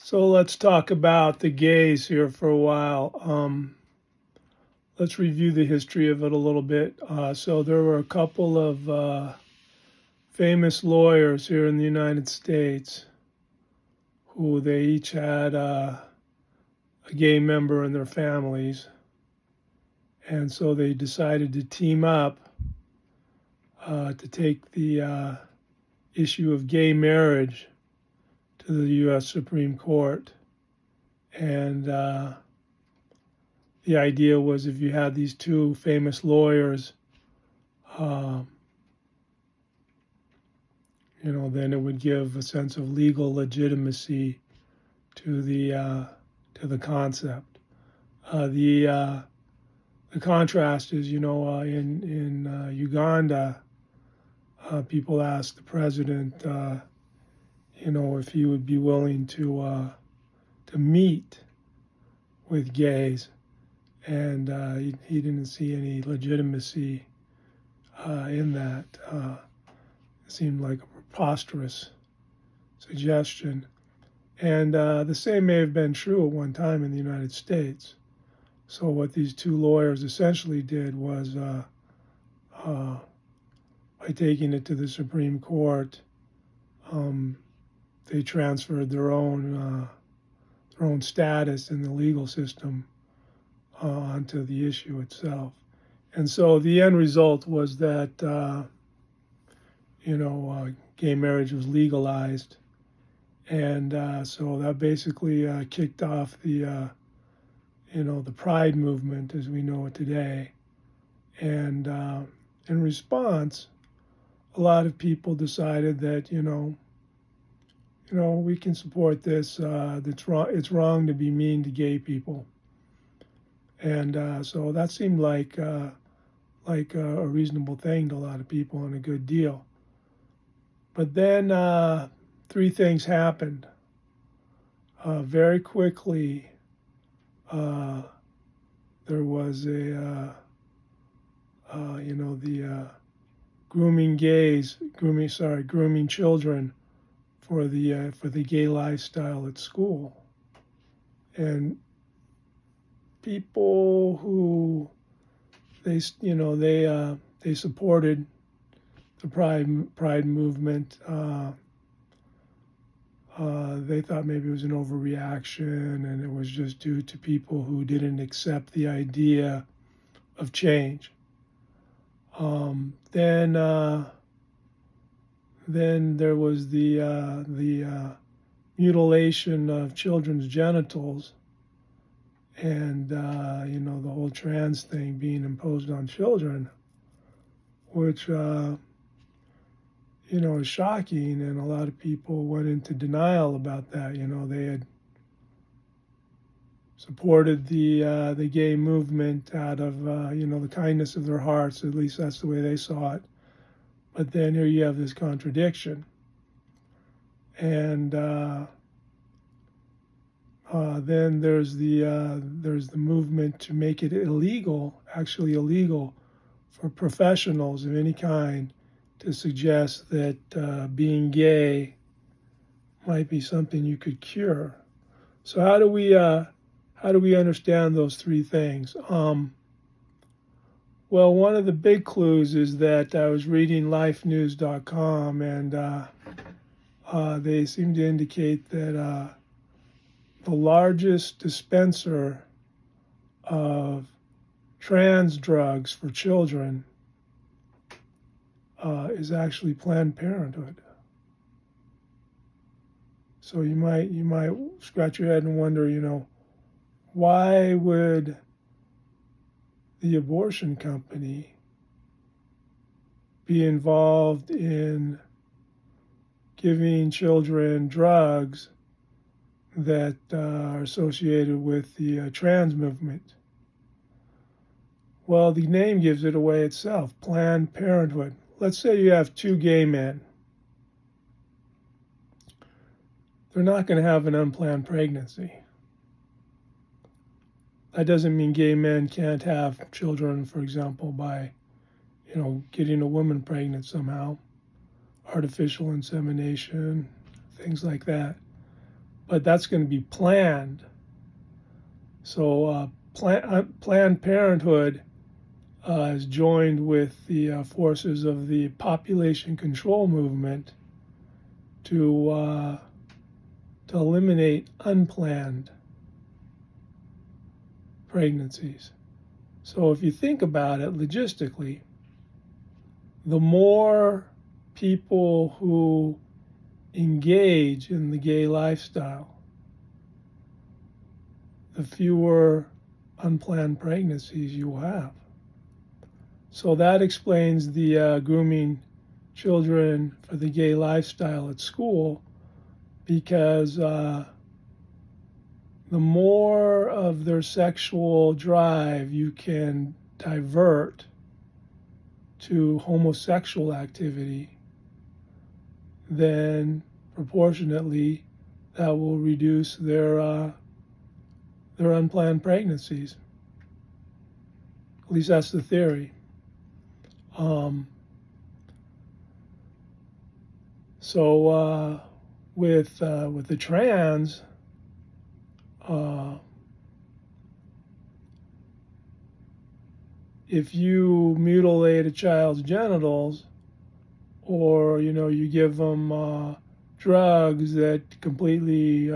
So let's talk about the gays here for a while. Let's review the history of it a little bit. So there were a couple of famous lawyers here in the United States who they each had a gay member in their families. And so they decided to team up to take the issue of gay marriage to the U.S. Supreme Court. And the idea was if you had these two famous lawyers, uh, then it would give a sense of legal legitimacy to the concept. The contrast is, in Uganda, people asked the president, if he would be willing to meet with gays, and he didn't see any legitimacy in that. It seemed like a preposterous suggestion. And the same may have been true at one time in the United States. So what these two lawyers essentially did was, by taking it to the Supreme Court, they transferred their own status in the legal system onto the issue itself. And so the end result was that, gay marriage was legalized. And so that basically kicked off the Pride movement as we know it today. And in response, a lot of people decided that, we can support this. That's wrong. It's wrong to be mean to gay people. And so that seemed like a reasonable thing to a lot of people and a good deal. But then three things happened. Very quickly, there was the grooming children for the gay lifestyle at school, and people who they supported the Pride movement. They thought maybe it was an overreaction and it was just due to people who didn't accept the idea of change. Then there was the mutilation of children's genitals, and the whole trans thing being imposed on children, which is shocking, and a lot of people went into denial about that. They had supported the gay movement out of the kindness of their hearts. At least that's the way they saw it. But then here you have this contradiction, and then there's the movement to make it actually illegal, for professionals of any kind to suggest that being gay might be something you could cure. So how do we understand those three things? Well, one of the big clues is that I was reading lifenews.com, and they seem to indicate that the largest dispenser of trans drugs for children is actually Planned Parenthood. So you might scratch your head and wonder, why would the abortion company be involved in giving children drugs that are associated with the trans movement? Well, the name gives it away itself, Planned Parenthood. Let's say you have two gay men. They're not going to have an unplanned pregnancy. That doesn't mean gay men can't have children, for example, by, getting a woman pregnant somehow, artificial insemination, things like that. but that's going to be planned. So Planned Parenthood is joined with the forces of the population control movement to eliminate unplanned pregnancies. So if you think about it logistically, the more people who engage in the gay lifestyle, the fewer unplanned pregnancies you will have. So that explains the grooming children for the gay lifestyle at school, because the more of their sexual drive you can divert to homosexual activity, then proportionately that will reduce their unplanned pregnancies. At least that's the theory. So with the trans, if you mutilate a child's genitals, or you give them drugs that completely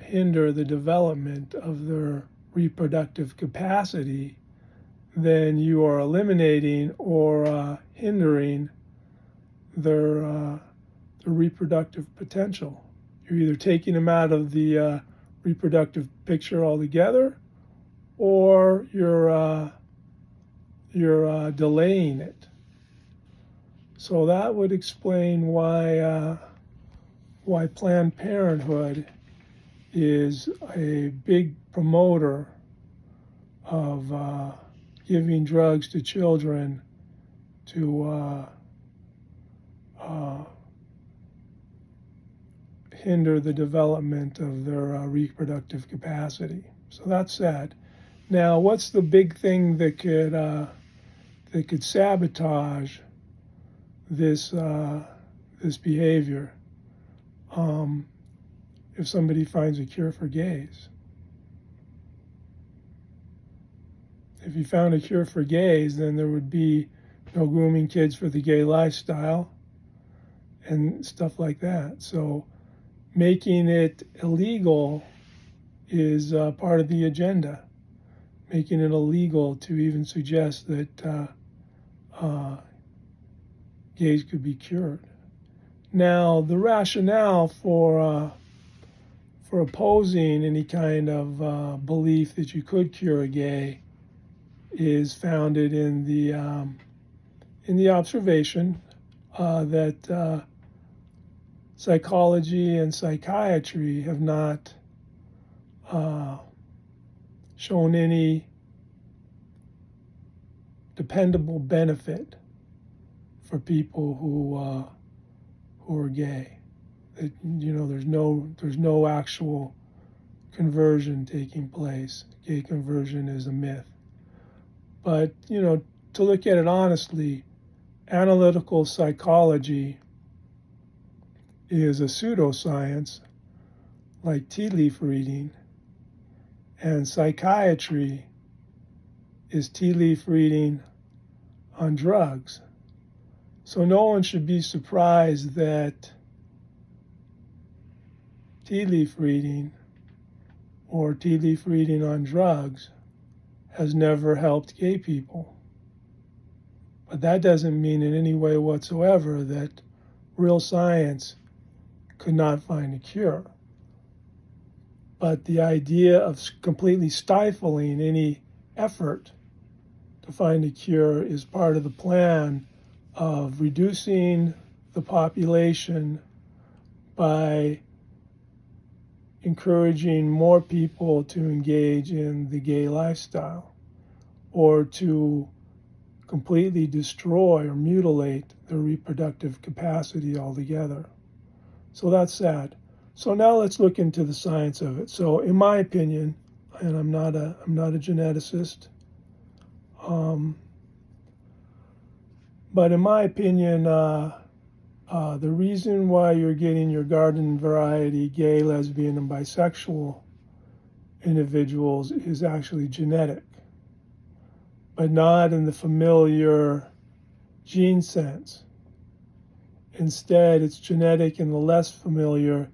hinder the development of their reproductive capacity, then you are eliminating or hindering their reproductive potential. You're either taking them out of the reproductive picture altogether, or you're delaying it. So that would explain why Planned Parenthood is a big promoter of giving drugs to children to hinder the development of their reproductive capacity. So that's sad. Now, what's the big thing that could sabotage this behavior? If somebody finds a cure for gays. If you found a cure for gays, then there would be no grooming kids for the gay lifestyle and stuff like that. So making it illegal is part of the agenda. Making it illegal to even suggest that gays could be cured. Now, the rationale for opposing any kind of belief that you could cure a gay is founded in the observation that psychology and psychiatry have not shown any dependable benefit for people who are gay. That, there's no actual conversion taking place. Gay conversion is a myth. But to look at it honestly, analytical psychology is a pseudoscience like tea leaf reading, and psychiatry is tea leaf reading on drugs. So no one should be surprised that tea leaf reading or tea leaf reading on drugs has never helped gay people. But that doesn't mean in any way whatsoever that real science could not find a cure. But the idea of completely stifling any effort to find a cure is part of the plan of reducing the population by encouraging more people to engage in the gay lifestyle, or to completely destroy or mutilate their reproductive capacity altogether. So that's sad. So now let's look into the science of it. So in my opinion, and I'm not a geneticist, but in my opinion, The reason why you're getting your garden variety gay, lesbian, and bisexual individuals is actually genetic, but not in the familiar gene sense. Instead, it's genetic in the less familiar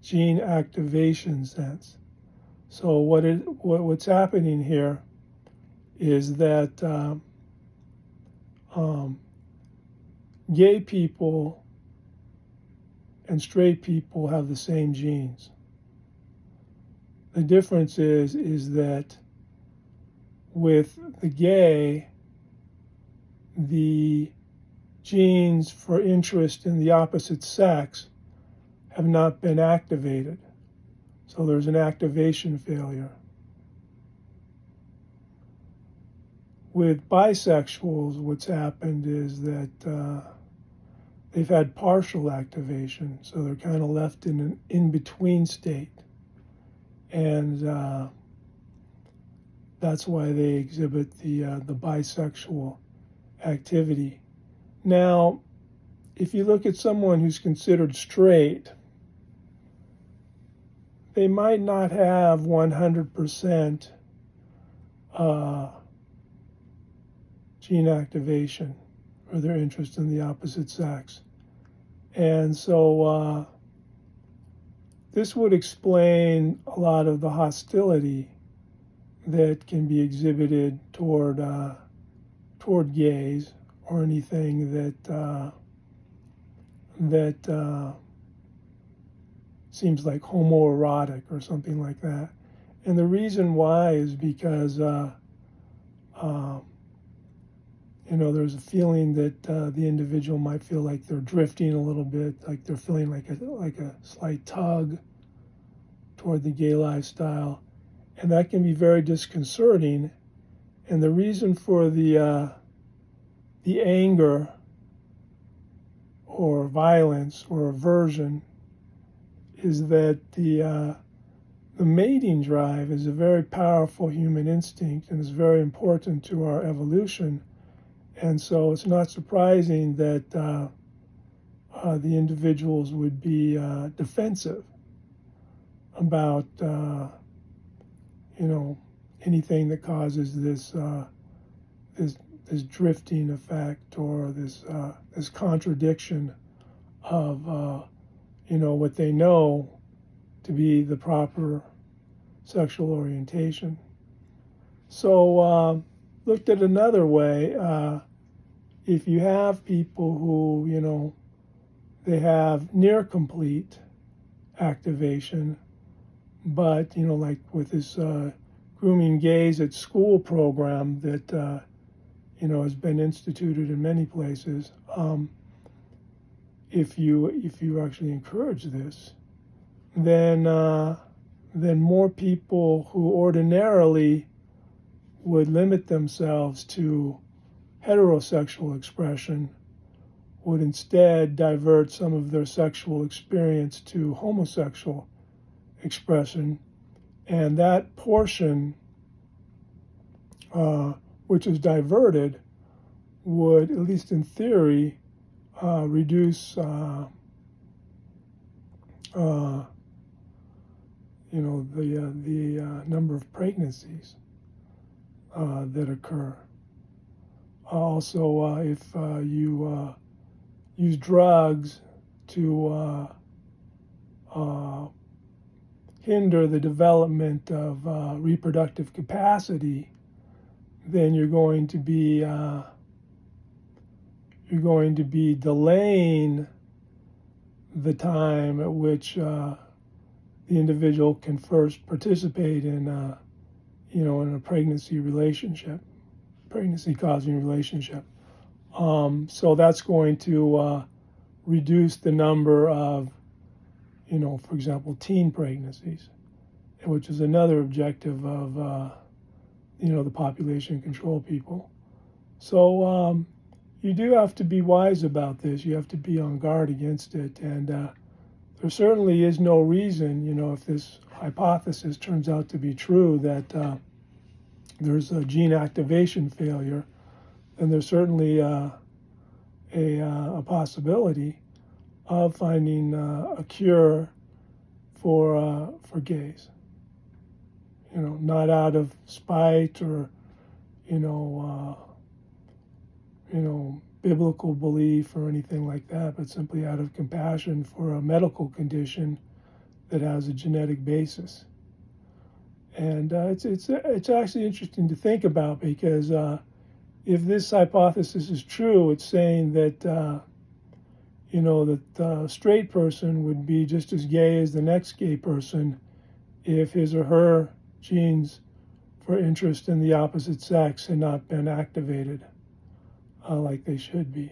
gene activation sense. So what's happening here is that gay people and straight people have the same genes. The difference is that with the gay, the genes for interest in the opposite sex have not been activated. So there's an activation failure. With bisexuals, what's happened is that they've had partial activation, so they're kind of left in an in-between state. And that's why they exhibit the bisexual activity. Now, if you look at someone who's considered straight, they might not have 100% gene activation or their interest in the opposite sex. And so this would explain a lot of the hostility that can be exhibited toward gays or anything that seems like homoerotic or something like that. And the reason why is because there's a feeling that the individual might feel like they're drifting a little bit, like they're feeling like a slight tug toward the gay lifestyle, and that can be very disconcerting. And the reason for the anger or violence or aversion is that the mating drive is a very powerful human instinct and is very important to our evolution. And so it's not surprising that the individuals would be defensive about anything that causes this drifting effect or this contradiction of what they know to be the proper sexual orientation. So looked at another way, if you have people who, they have near complete activation, but, like with this Grooming Gays at School program that, has been instituted in many places, if you actually encourage this, then more people who ordinarily would limit themselves to heterosexual expression would instead divert some of their sexual experience to homosexual expression. And that portion, which is diverted, would, at least in theory, reduce the number of pregnancies that occur. Also, if you use drugs to hinder the development of reproductive capacity, then you're going to be delaying the time at which the individual can first participate in a pregnancy causing relationship. So that's going to reduce the number of, for example, teen pregnancies, which is another objective of, the population control people. So you do have to be wise about this. You have to be on guard against it. And there certainly is no reason, if this hypothesis turns out to be true, that there's a gene activation failure, then there's certainly a possibility. of finding a cure for gays. Not out of spite or you know biblical belief or anything like that, but simply out of compassion for a medical condition that has a genetic basis. And it's actually interesting to think about because if this hypothesis is true, it's saying that that the straight person would be just as gay as the next gay person if his or her genes for interest in the opposite sex had not been activated like they should be.